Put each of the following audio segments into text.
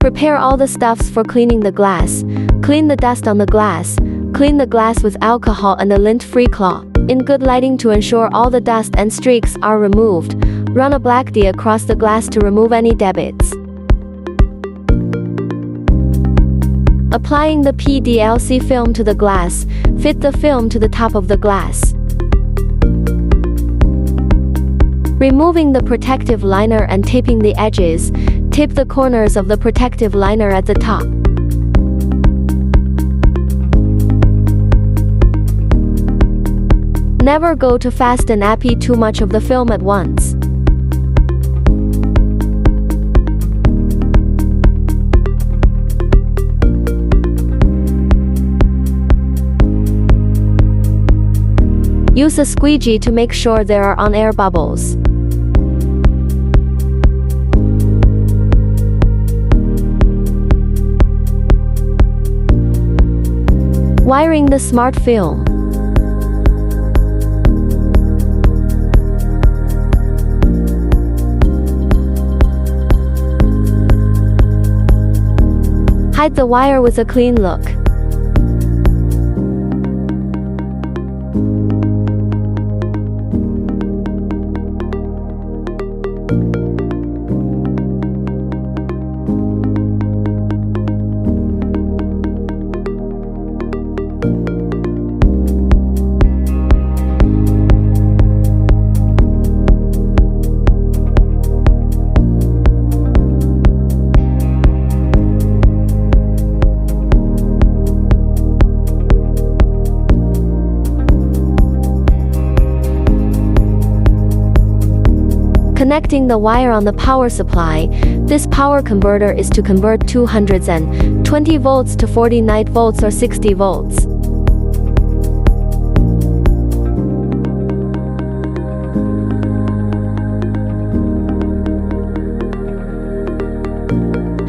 Prepare all the stuffs for cleaning the glass. Clean the dust on the glass. Clean the glass with alcohol and a lint-free cloth. In good lighting to ensure all the dust and streaks are removed. Run a black dye across the glass to remove any debits. Applying the PDLC film to the glass. Fit the film to the top of the glass. Removing the protective liner and taping the edges. Tape the corners of the protective liner at the top. Never go too fast and apply too much of the film at once. Use a squeegee to make sure there are on-air bubbles. Wiring the smart film. Hide the wire with a clean look. Connecting the wire on the power supply. This power converter is to convert 220 volts to 49 volts or 60 volts.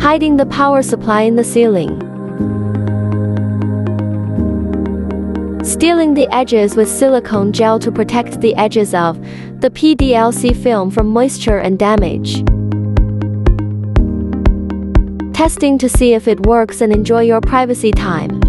Hiding the power supply in the ceiling. Sealing the edges with silicone gel to protect the edges of the PDLC film from moisture and damage. Testing to see if it works and enjoy your privacy time.